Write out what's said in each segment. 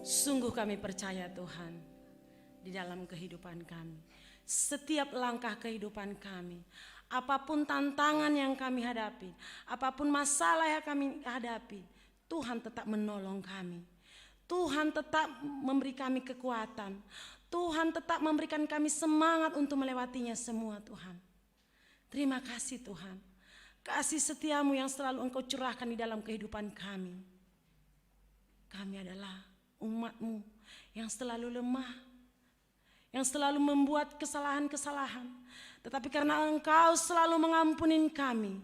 Sungguh kami percaya Tuhan, di dalam kehidupan kami, setiap langkah kehidupan kami, apapun tantangan yang kami hadapi, apapun masalah yang kami hadapi, Tuhan tetap menolong kami. Tuhan tetap memberi kami kekuatan. Tuhan tetap memberikan kami semangat untuk melewatinya semua, Tuhan. Terima kasih Tuhan. Kasih setiamu yang selalu Engkau curahkan di dalam kehidupan kami. Kami adalah umat-Mu yang selalu lemah, yang selalu membuat kesalahan-kesalahan. Tetapi karena Engkau selalu mengampuni kami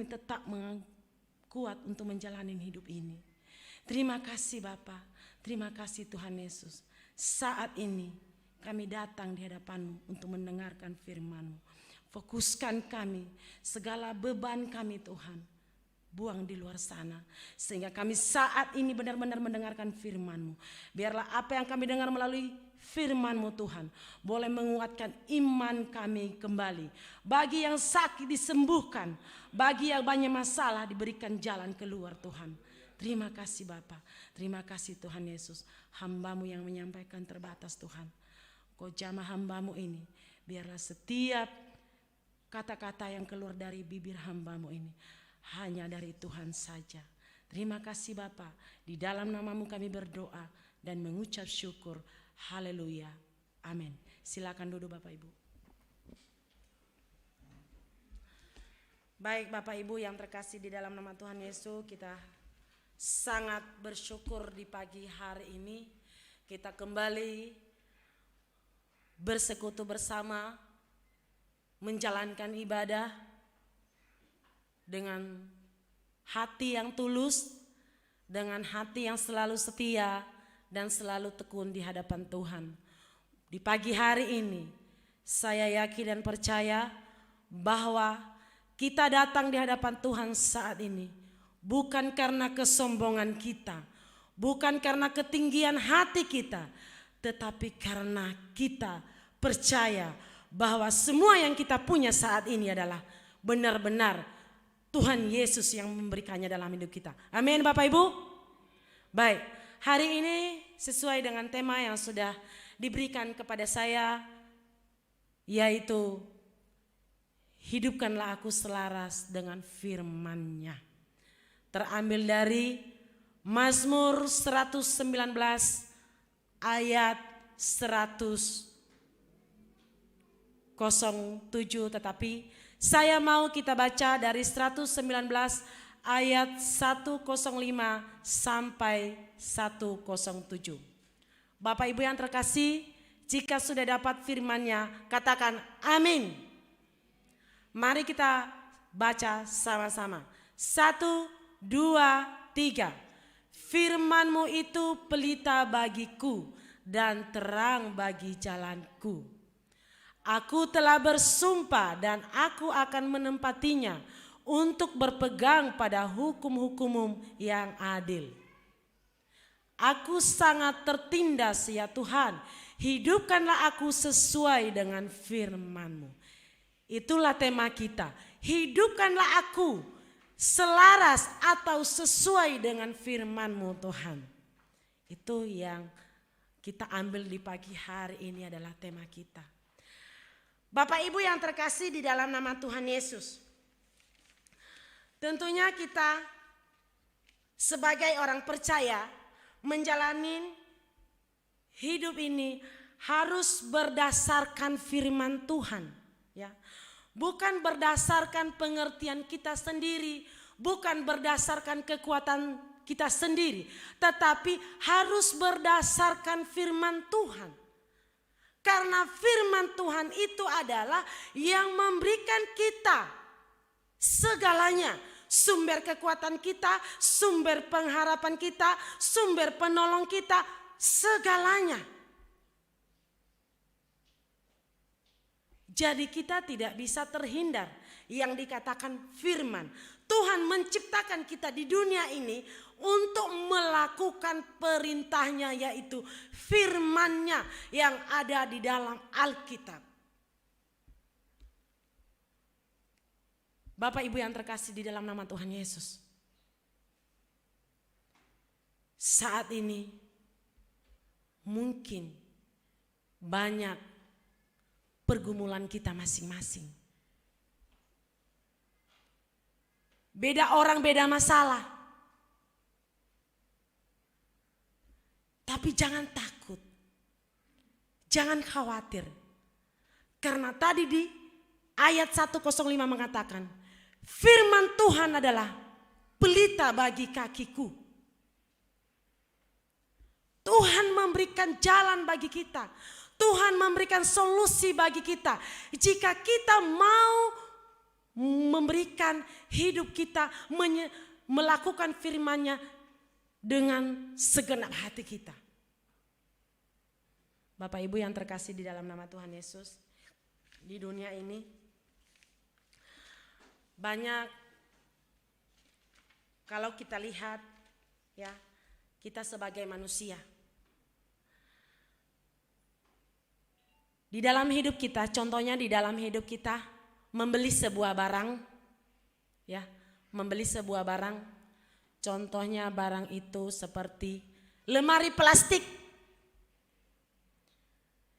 tetap kuat untuk menjalani hidup ini. Terima kasih Bapa, terima kasih Tuhan Yesus. Saat ini kami datang di hadapan-Mu untuk mendengarkan firman-Mu. Fokuskan kami, segala beban kami Tuhan, buang di luar sana. Sehingga kami saat ini benar-benar mendengarkan firman-Mu. Biarlah apa yang kami dengar melalui firman-Mu Tuhan boleh menguatkan iman kami kembali. Bagi yang sakit disembuhkan, bagi yang banyak masalah diberikan jalan keluar Tuhan. Terima kasih Bapa, terima kasih Tuhan Yesus. Hamba-Mu yang menyampaikan terbatas Tuhan. Kau jamah hamba-Mu ini, biarlah setiap kata-kata yang keluar dari bibir hamba-Mu ini hanya dari Tuhan saja. Terima kasih Bapa, di dalam nama-Mu kami berdoa dan mengucap syukur. Haleluya, amin. Silakan duduk Bapak Ibu. Baik Bapak Ibu yang terkasih di dalam nama Tuhan Yesus, kita sangat bersyukur di pagi hari ini kita kembali bersekutu bersama, menjalankan ibadah dengan hati yang tulus, dengan hati yang selalu setia dan selalu tekun di hadapan Tuhan. Di pagi hari ini saya yakin dan percaya bahwa kita datang di hadapan Tuhan saat ini bukan karena kesombongan kita, bukan karena ketinggian hati kita, tetapi karena kita percaya bahwa semua yang kita punya saat ini adalah benar-benar Tuhan Yesus yang memberikannya dalam hidup kita. Amin Bapak Ibu. Baik, hari ini sesuai dengan tema yang sudah diberikan kepada saya, yaitu hidupkanlah aku selaras dengan firman-Nya. Terambil dari Mazmur 119 ayat 107, tetapi saya mau kita baca dari 119 ayat 105 sampai 107. Bapak Ibu yang terkasih, jika sudah dapat firman-Nya, katakan amin. Mari kita baca sama-sama. 1, 2, 3. Firman-Mu itu pelita bagiku dan terang bagi jalanku. Aku telah bersumpah dan aku akan menempatinya untuk berpegang pada hukum-hukum-Mu yang adil. Aku sangat tertindas ya Tuhan, hidupkanlah aku sesuai dengan firman-Mu. Itulah tema kita, hidupkanlah aku selaras atau sesuai dengan firman-Mu Tuhan. Itu yang kita ambil di pagi hari ini adalah tema kita. Bapak Ibu yang terkasih di dalam nama Tuhan Yesus, tentunya kita sebagai orang percaya menjalani hidup ini harus berdasarkan firman Tuhan, ya. Bukan berdasarkan pengertian kita sendiri, bukan berdasarkan kekuatan kita sendiri, tetapi harus berdasarkan firman Tuhan. Karena firman Tuhan itu adalah yang memberikan kita segalanya. Sumber kekuatan kita, sumber pengharapan kita, sumber penolong kita, segalanya. Jadi kita tidak bisa terhindar yang dikatakan firman. Tuhan menciptakan kita di dunia ini untuk melakukan perintahnya, yaitu firman-Nya yang ada di dalam Alkitab. Bapak Ibu yang terkasih di dalam nama Tuhan Yesus, saat ini mungkin banyak pergumulan kita masing-masing. Beda orang, beda masalah. Tapi jangan takut. Jangan khawatir. Karena tadi di ayat 105 mengatakan, firman Tuhan adalah pelita bagi kakiku. Tuhan memberikan jalan bagi kita. Tuhan memberikan solusi bagi kita. Jika kita mau memberikan hidup kita, melakukan firman-Nya dengan segenap hati kita. Bapak Ibu yang terkasih di dalam nama Tuhan Yesus, di dunia ini banyak, kalau kita lihat ya, kita sebagai manusia, di dalam hidup kita, contohnya di dalam hidup kita membeli sebuah barang, ya, membeli sebuah barang, contohnya barang itu seperti lemari plastik.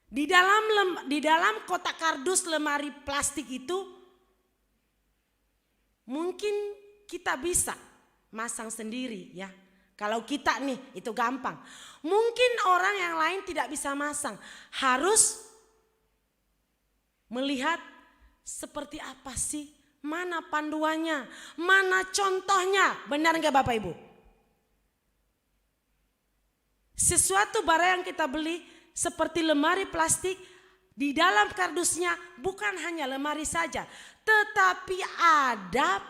Di dalam kotak kardus lemari plastik itu mungkin kita bisa masang sendiri ya. Kalau kita nih itu gampang. Mungkin orang yang lain tidak bisa masang. Harus melihat seperti apa sih, mana panduannya, mana contohnya. Benar enggak Bapak Ibu? Sesuatu barang yang kita beli seperti lemari plastik, di dalam kardusnya bukan hanya lemari saja, tetapi ada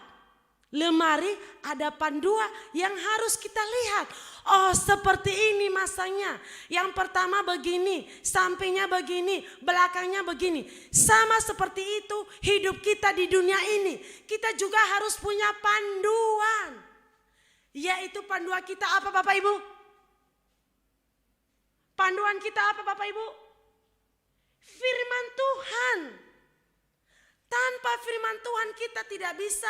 lemari, ada panduan yang harus kita lihat. Oh, seperti ini masanya. Yang pertama begini, sampingnya begini, belakangnya begini. Sama seperti itu hidup kita di dunia ini. Kita juga harus punya panduan. Yaitu panduan kita apa Bapak Ibu? Panduan kita apa Bapak Ibu? Firman Tuhan. Tanpa firman Tuhan kita tidak bisa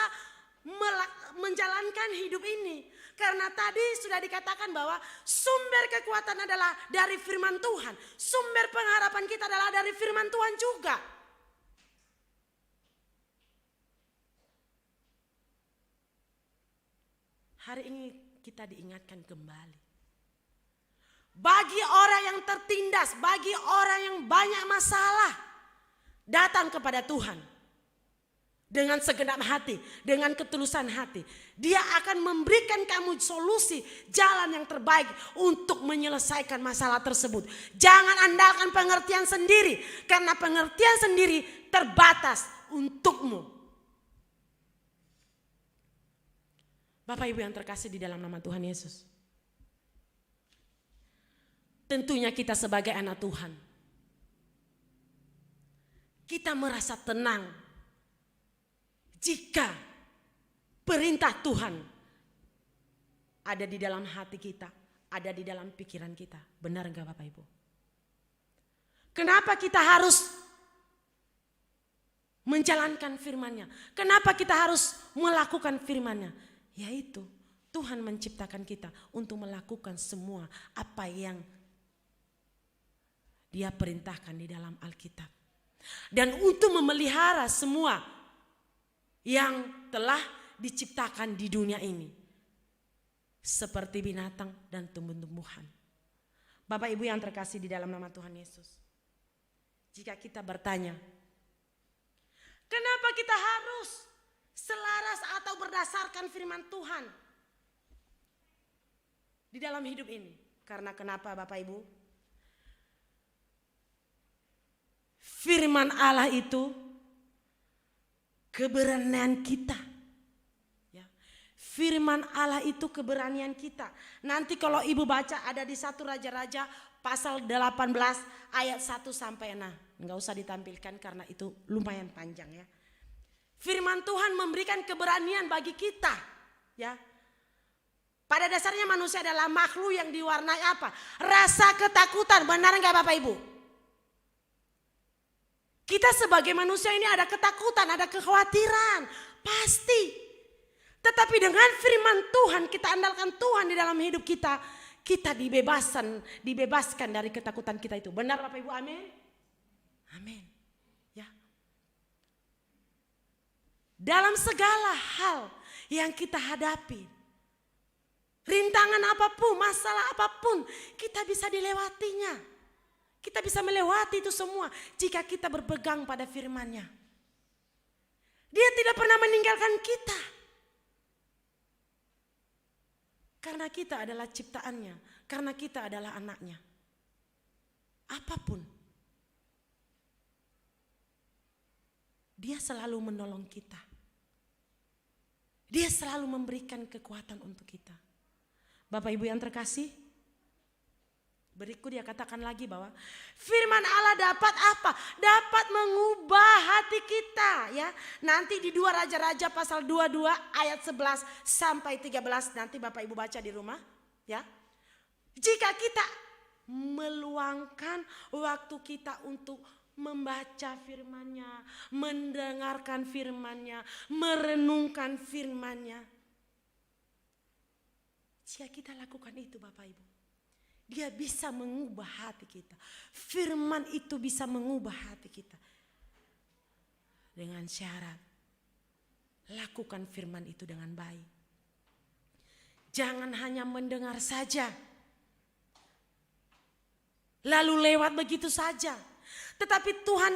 menjalankan hidup ini. Karena tadi sudah dikatakan bahwa sumber kekuatan adalah dari firman Tuhan. Sumber pengharapan kita adalah dari firman Tuhan juga. Hari ini kita diingatkan kembali. Bagi orang yang tertindas, bagi orang yang banyak masalah, datang kepada Tuhan dengan segenap hati, dengan ketulusan hati. Dia akan memberikan kamu solusi, jalan yang terbaik untuk menyelesaikan masalah tersebut. Jangan andalkan pengertian sendiri, karena pengertian sendiri terbatas untukmu. Bapak Ibu yang terkasih di dalam nama Tuhan Yesus. Tentunya kita sebagai anak Tuhan, kita merasa tenang jika perintah Tuhan ada di dalam hati kita, ada di dalam pikiran kita. Benar enggak Bapak Ibu? Kenapa kita harus menjalankan firman-Nya? Kenapa kita harus melakukan firman-Nya? Yaitu Tuhan menciptakan kita untuk melakukan semua apa yang Dia perintahkan di dalam Alkitab. Dan untuk memelihara semua yang telah diciptakan di dunia ini. Seperti binatang dan tumbuh-tumbuhan. Bapak Ibu yang terkasih di dalam nama Tuhan Yesus. Jika kita bertanya, kenapa kita harus selaras atau berdasarkan firman Tuhan di dalam hidup ini? Karena kenapa Bapak Ibu? Firman Allah itu keberanian kita. Ya. Firman Allah itu keberanian kita. Nanti kalau Ibu baca ada di 1 Raja-Raja pasal 18 ayat 1 sampai 6. Enggak usah ditampilkan karena itu lumayan panjang ya. Firman Tuhan memberikan keberanian bagi kita. Ya. Pada dasarnya manusia adalah makhluk yang diwarnai apa? Rasa ketakutan. Benar enggak Bapak Ibu? Kita sebagai manusia ini ada ketakutan, ada kekhawatiran, pasti. Tetapi dengan firman Tuhan, kita andalkan Tuhan di dalam hidup kita, kita dibebaskan dari ketakutan kita itu. Benar Bapak Ibu, amin? Amin. Ya. Dalam segala hal yang kita hadapi, rintangan apapun, masalah apapun, kita bisa dilewatinya. Kita bisa melewati itu semua jika kita berpegang pada firman-Nya. Dia tidak pernah meninggalkan kita. Karena kita adalah ciptaannya, karena kita adalah anaknya. Apapun, Dia selalu menolong kita. Dia selalu memberikan kekuatan untuk kita. Bapak Ibu yang terkasih, berikut dia katakan lagi bahwa firman Allah dapat apa? Dapat mengubah hati kita, ya. Nanti di 2 Raja-Raja pasal 22 ayat 11 sampai 13, nanti Bapak Ibu baca di rumah, ya. Jika kita meluangkan waktu kita untuk membaca firman-Nya, mendengarkan firman-Nya, merenungkan firman-Nya. Jika kita lakukan itu Bapak Ibu, Dia bisa mengubah hati kita. Firman itu bisa mengubah hati kita. Dengan syarat, lakukan firman itu dengan baik. Jangan hanya mendengar saja, lalu lewat begitu saja. Tetapi Tuhan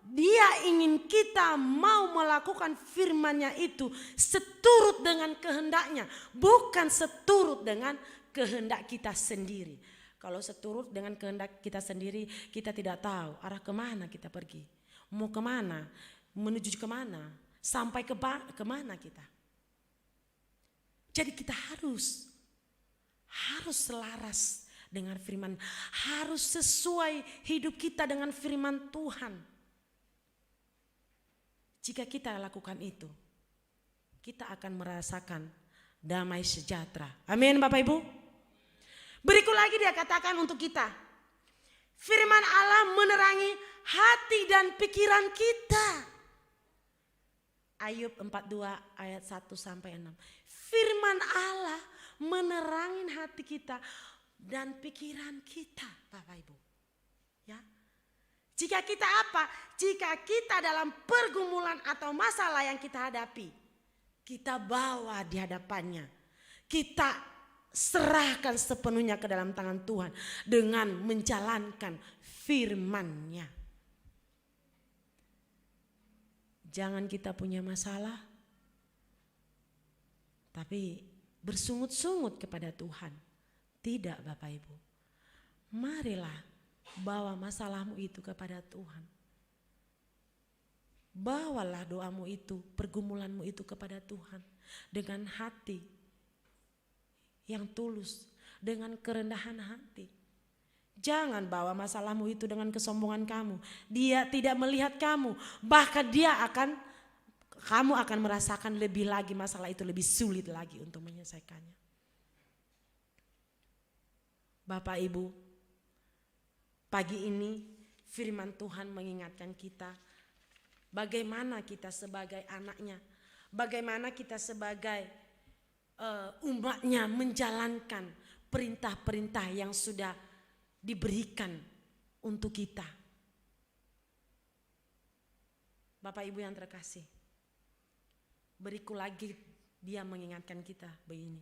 Dia ingin kita mau melakukan firman-Nya itu seturut dengan kehendak-Nya, bukan seturut dengan kehendak kita sendiri. Kalau seturut dengan kehendak kita sendiri, kita tidak tahu arah kemana kita pergi, mau kemana, menuju kemana, sampai kemana kita. Jadi kita harus selaras dengan firman, harus sesuai hidup kita dengan firman Tuhan. Jika kita lakukan itu, kita akan merasakan damai sejahtera. Amin Bapak Ibu. Berikut lagi dia katakan untuk kita, firman Allah menerangi hati dan pikiran kita. Ayub 42 ayat 1 sampai 6. Firman Allah menerangi hati kita dan pikiran kita, Bapak Ibu. Ya. Jika kita apa? Jika kita dalam pergumulan atau masalah yang kita hadapi, kita bawa di hadapannya. Kita serahkan sepenuhnya ke dalam tangan Tuhan dengan menjalankan firman-Nya. Jangan kita punya masalah, tapi bersungut-sungut kepada Tuhan. Tidak Bapak Ibu, marilah bawa masalahmu itu kepada Tuhan. Bawalah doamu itu, pergumulanmu itu kepada Tuhan. Dengan hati yang tulus, dengan kerendahan hati. Jangan bawa masalahmu itu dengan kesombongan kamu. Dia tidak melihat kamu, bahkan kamu akan merasakan lebih lagi masalah itu lebih sulit lagi untuk menyelesaikannya. Bapak Ibu, pagi ini firman Tuhan mengingatkan kita bagaimana kita sebagai anaknya, bagaimana kita sebagai umatnya menjalankan perintah-perintah yang sudah diberikan untuk kita. Bapak Ibu yang terkasih, berikut lagi dia mengingatkan kita begini.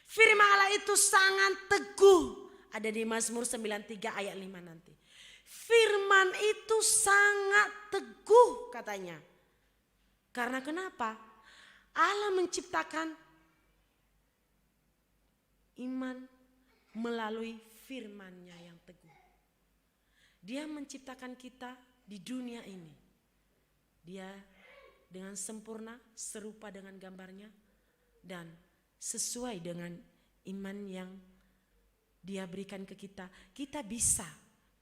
Firman Allah itu sangat teguh. Ada di Mazmur 93 ayat 5 nanti. Firman itu sangat teguh katanya. Karena kenapa? Allah menciptakan iman melalui firman-Nya yang teguh. Dia menciptakan kita di dunia ini. Dia dengan sempurna, serupa dengan gambarnya, dan sesuai dengan iman yang Dia berikan ke kita. Kita bisa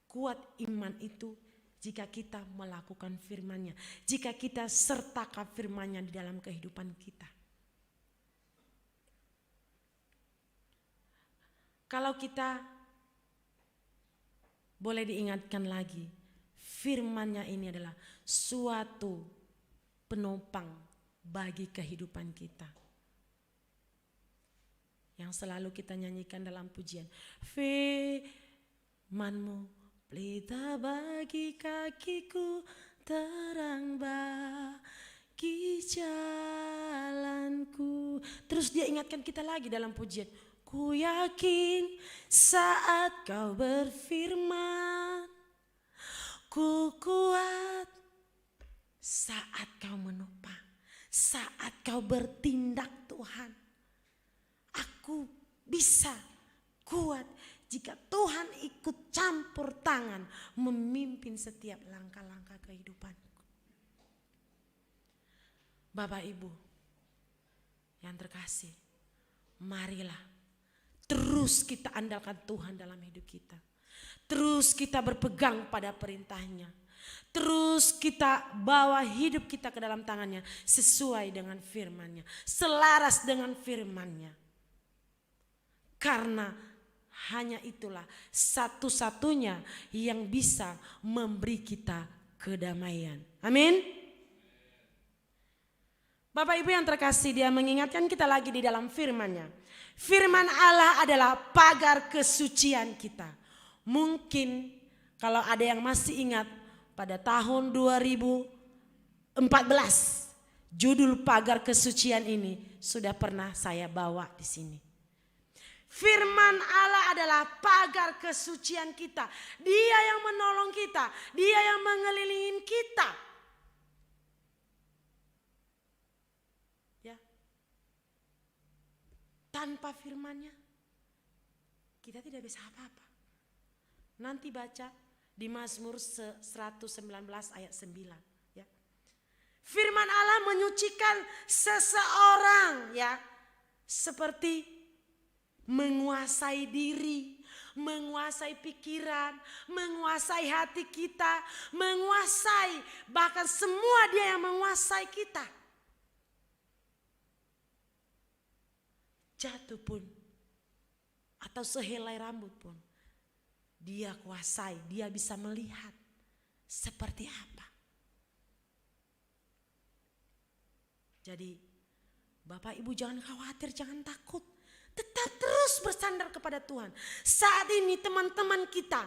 kuat iman itu jika kita melakukan firman-Nya, jika kita sertakan firman-Nya di dalam kehidupan kita. Kalau kita boleh diingatkan lagi, firman-Nya ini adalah suatu penopang bagi kehidupan kita. yang selalu kita nyanyikan dalam pujian. Firman-Mu pelita bagi kakiku, terang bagi jalanku. Terus dia ingatkan kita lagi dalam pujian. Ku yakin saat Kau berfirman, ku kuat saat Kau menopang, saat Kau bertindak Tuhan. Aku bisa kuat jika Tuhan ikut campur tangan memimpin setiap langkah-langkah kehidupanku. Bapak Ibu yang terkasih, marilah terus kita andalkan Tuhan dalam hidup kita. Terus kita berpegang pada perintahnya. Terus kita bawa hidup kita ke dalam tangannya sesuai dengan firman-Nya, selaras dengan firman-Nya. Karena hanya itulah satu-satunya yang bisa memberi kita kedamaian. Amin. Bapak Ibu yang terkasih, dia mengingatkan kita lagi di dalam firman-Nya. Firman Allah adalah pagar kesucian kita. Mungkin kalau ada yang masih ingat pada tahun 2014 judul pagar kesucian ini sudah pernah saya bawa di sini. Firman Allah adalah pagar kesucian kita. Dia yang menolong kita, Dia yang mengelilingi kita. Ya. Tanpa firman-Nya kita tidak bisa apa-apa. Nanti baca di Mazmur 119 ayat 9 ya. Firman Allah menyucikan seseorang ya, seperti menguasai diri, menguasai pikiran, menguasai hati kita, menguasai bahkan semua Dia yang menguasai kita. Jatuh pun atau sehelai rambut pun Dia kuasai, Dia bisa melihat seperti apa. Jadi Bapak Ibu jangan khawatir, jangan takut. Tetap terus bersandar kepada Tuhan. Saat ini teman-teman kita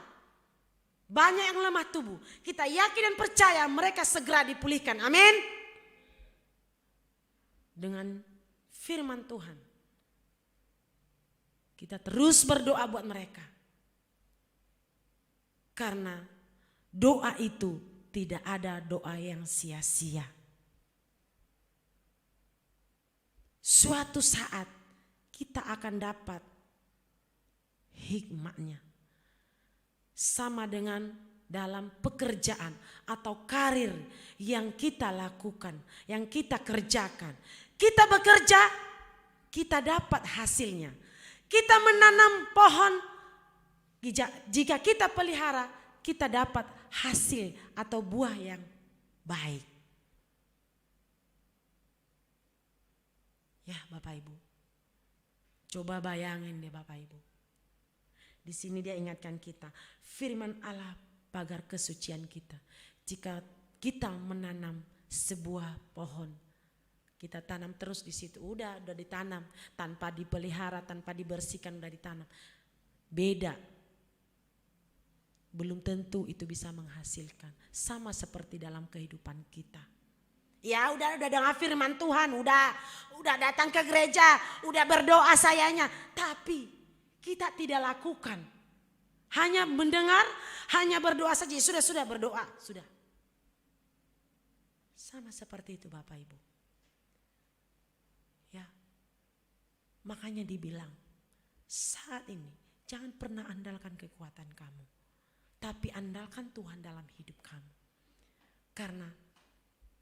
banyak yang lemah tubuh. Kita yakin dan percaya mereka segera dipulihkan. Amin. Dengan firman Tuhan kita terus berdoa buat mereka. Karena doa itu tidak ada doa yang sia-sia. Suatu saat kita akan dapat hikmatnya. Sama dengan dalam pekerjaan atau karir yang kita lakukan, yang kita kerjakan. Kita bekerja, kita dapat hasilnya. Kita menanam pohon, jika kita pelihara, kita dapat hasil atau buah yang baik. Ya Bapak Ibu, coba bayangin deh Bapak Ibu. Di sini dia ingatkan kita, firman Allah pagar kesucian kita. Jika kita menanam sebuah pohon, kita tanam terus di situ, udah ditanam, tanpa dipelihara, tanpa dibersihkan, udah ditanam. Beda. Belum tentu itu bisa menghasilkan. Sama seperti dalam kehidupan kita. Ya udah dengar firman Tuhan, udah datang ke gereja, udah berdoa sayanya, tapi kita tidak lakukan. Hanya mendengar, hanya berdoa saja, sudah berdoa, sudah. Sama seperti itu Bapak Ibu. Ya. Makanya dibilang, saat ini jangan pernah andalkan kekuatan kamu, tapi andalkan Tuhan dalam hidup kamu. Karena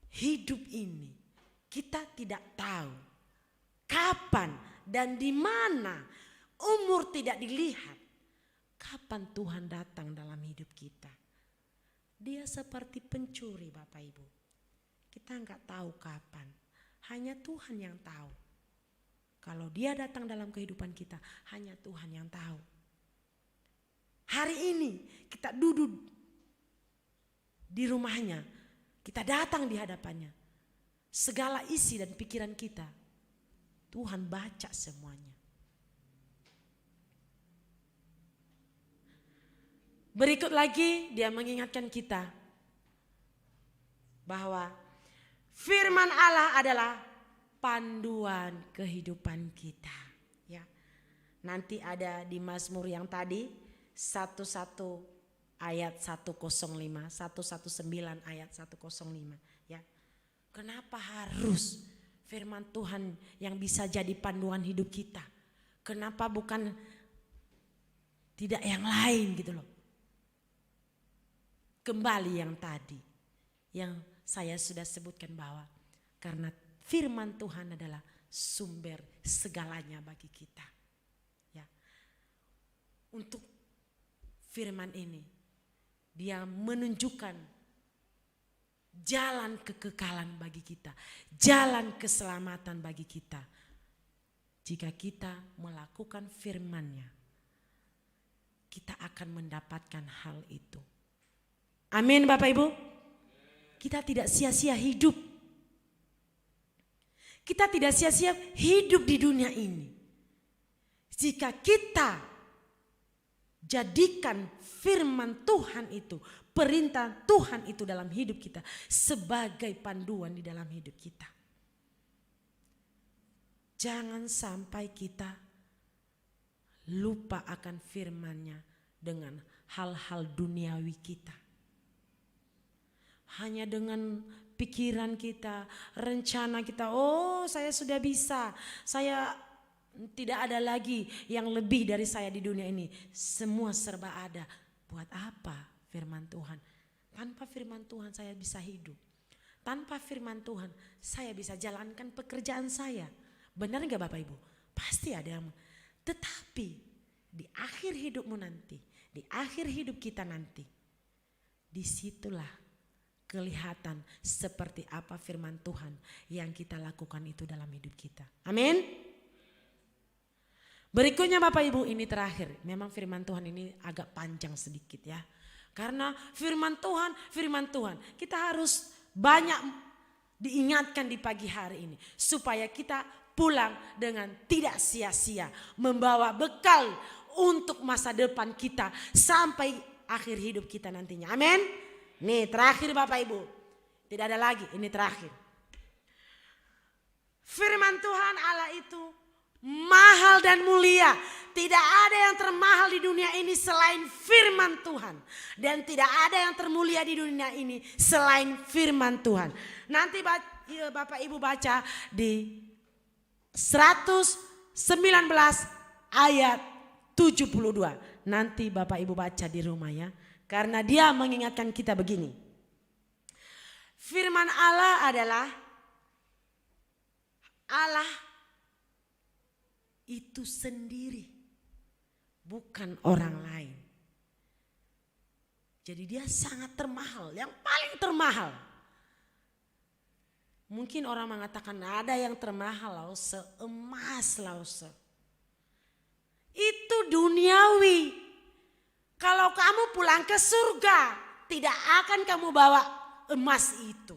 hidup ini kita tidak tahu kapan dan di mana, umur tidak dilihat. Kapan Tuhan datang dalam hidup kita. Dia seperti pencuri Bapak Ibu. Kita enggak tahu kapan. Hanya Tuhan yang tahu. Kalau dia datang dalam kehidupan kita, hanya Tuhan yang tahu. Hari ini kita duduk di rumahnya. Kita datang di hadapannya. Segala isi dan pikiran kita, Tuhan baca semuanya. Berikut lagi dia mengingatkan kita bahwa firman Allah adalah panduan kehidupan kita. Ya, nanti ada di Mazmur yang tadi 11 ayat 105, 119 ayat 105. Ya, kenapa harus firman Tuhan yang bisa jadi panduan hidup kita? Kenapa bukan tidak yang lain gitu loh? Kembali yang tadi yang saya sudah sebutkan bahwa karena firman Tuhan adalah sumber segalanya bagi kita. Ya. Untuk firman ini dia menunjukkan jalan kekekalan bagi kita, jalan keselamatan bagi kita. Jika kita melakukan firman-Nya, kita akan mendapatkan hal itu. Amin Bapak Ibu. Kita tidak sia-sia hidup. Kita tidak sia-sia hidup di dunia ini. Jika kita jadikan firman Tuhan itu, perintah Tuhan itu dalam hidup kita sebagai panduan di dalam hidup kita. Jangan sampai kita lupa akan firman-Nya dengan hal-hal duniawi kita. Hanya dengan pikiran kita, rencana kita, oh saya sudah bisa, saya tidak ada lagi yang lebih dari saya di dunia ini. Semua serba ada. Buat apa firman Tuhan? Tanpa firman Tuhan saya bisa hidup. Tanpa firman Tuhan saya bisa jalankan pekerjaan saya. Benar gak Bapak Ibu? Pasti ada yang. Tetapi di akhir hidupmu nanti, di akhir hidup kita nanti, disitulah kelihatan seperti apa firman Tuhan yang kita lakukan itu dalam hidup kita. Amin. Berikutnya Bapak Ibu, ini terakhir. Memang firman Tuhan ini agak panjang sedikit ya. Karena firman Tuhan kita harus banyak diingatkan di pagi hari ini. Supaya kita pulang dengan tidak sia-sia. Membawa bekal untuk masa depan kita sampai akhir hidup kita nantinya. Amin. Nih terakhir Bapak Ibu. Tidak ada lagi, ini terakhir. Firman Tuhan Allah itu mahal dan mulia. Tidak ada yang termahal di dunia ini selain firman Tuhan. Dan tidak ada yang termulia di dunia ini selain firman Tuhan. Nanti Bapak Ibu baca di 119 ayat 72. Nanti Bapak Ibu baca di rumah ya. Karena dia mengingatkan kita begini. Firman Allah adalah Allah itu sendiri. Bukan orang lain. Jadi dia sangat termahal. Yang paling termahal. Mungkin orang mengatakan ada yang termahal lause, emas lause. Itu duniawi. Kalau kamu pulang ke surga, tidak akan kamu bawa emas itu.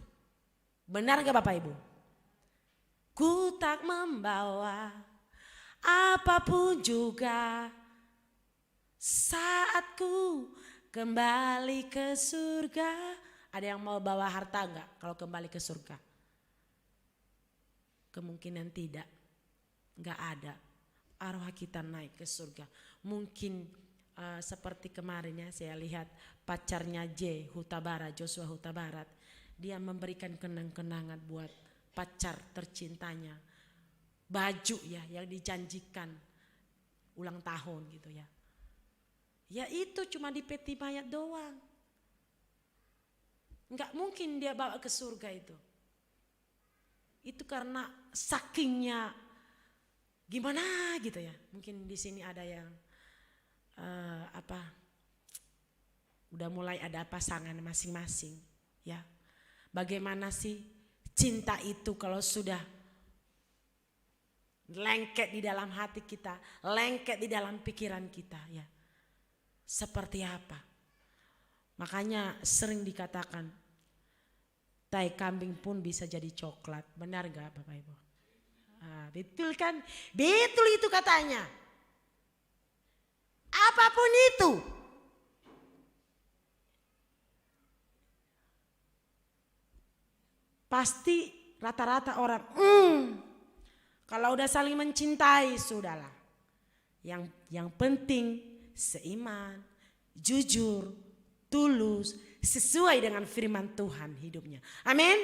Benar gak Bapak Ibu? Ku tak membawa apapun juga saat ku kembali ke surga. Ada yang mau bawa harta gak kalau kembali ke surga? Kemungkinan tidak. Gak ada. Arwah kita naik ke surga. Mungkin seperti kemarin ya saya lihat pacarnya Joshua Huta Barat. Dia memberikan kenang-kenangan buat pacar tercintanya. Baju ya yang dijanjikan ulang tahun gitu ya. Ya itu cuma di peti mayat doang. Enggak mungkin dia bawa ke surga itu. Itu karena sakingnya gimana gitu ya. Mungkin di sini ada yang udah mulai ada pasangan masing-masing ya. Bagaimana sih cinta itu kalau sudah lengket di dalam hati kita, lengket di dalam pikiran kita ya. Seperti apa? Makanya sering dikatakan tai kambing pun bisa jadi coklat. Benar gak Bapak Ibu? Betul kan? Betul itu katanya. Apapun itu, pasti rata-rata orang, kalau udah saling mencintai sudahlah. Yang penting seiman, jujur, tulus, sesuai dengan firman Tuhan hidupnya. Amin.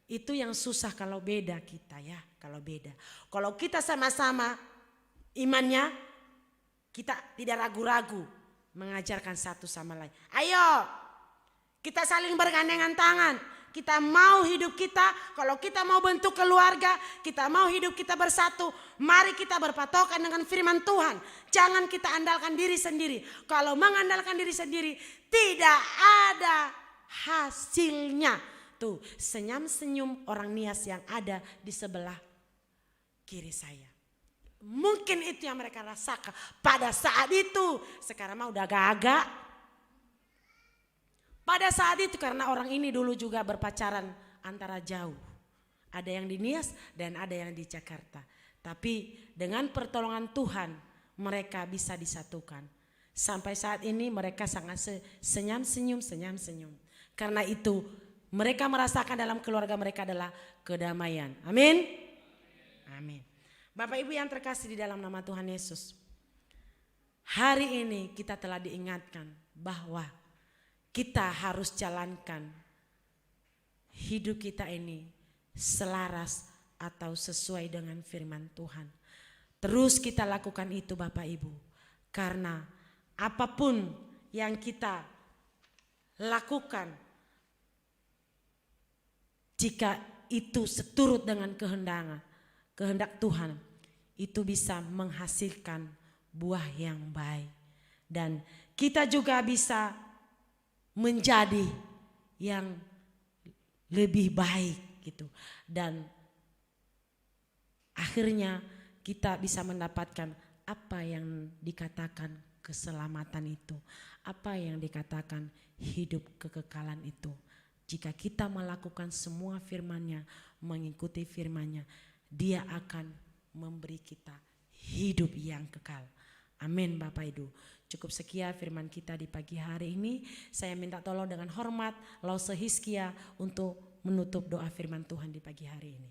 Itu yang susah kalau beda kita ya, kalau beda. Kalau kita sama-sama imannya, kita tidak ragu-ragu mengajarkan satu sama lain. Ayo, kita saling bergandengan tangan. Kita mau hidup kita, kalau kita mau bentuk keluarga, kita mau hidup kita bersatu, mari kita berpatokan dengan firman Tuhan. Jangan kita andalkan diri sendiri. Kalau mengandalkan diri sendiri, tidak ada hasilnya. Tuh, senyum-senyum orang Nias yang ada di sebelah kiri saya. Mungkin itu yang mereka rasakan pada saat itu. Sekarang mah udah gagak. Pada saat itu karena orang ini dulu juga berpacaran antara jauh. Ada yang di Nias dan ada yang di Jakarta. Tapi dengan pertolongan Tuhan mereka bisa disatukan. Sampai saat ini mereka sangat senyum-senyum. Karena itu mereka merasakan dalam keluarga mereka adalah kedamaian. Amin. Amin. Bapak Ibu yang terkasih di dalam nama Tuhan Yesus. Hari ini kita telah diingatkan bahwa kita harus jalankan hidup kita ini selaras atau sesuai dengan firman Tuhan. Terus kita lakukan itu Bapak Ibu. Karena apapun yang kita lakukan, jika itu seturut dengan kehendak Tuhan, itu bisa menghasilkan buah yang baik. Dan kita juga bisa menjadi yang lebih baik gitu. Dan akhirnya kita bisa mendapatkan apa yang dikatakan keselamatan itu, apa yang dikatakan hidup kekekalan itu. Jika kita melakukan semua firman-Nya, mengikuti firman-Nya, Dia akan memberi kita hidup yang kekal. Amin Bapak Ibu. Cukup sekian firman kita di pagi hari ini. Saya minta tolong dengan hormat Lause Hizkia untuk menutup doa firman Tuhan di pagi hari ini.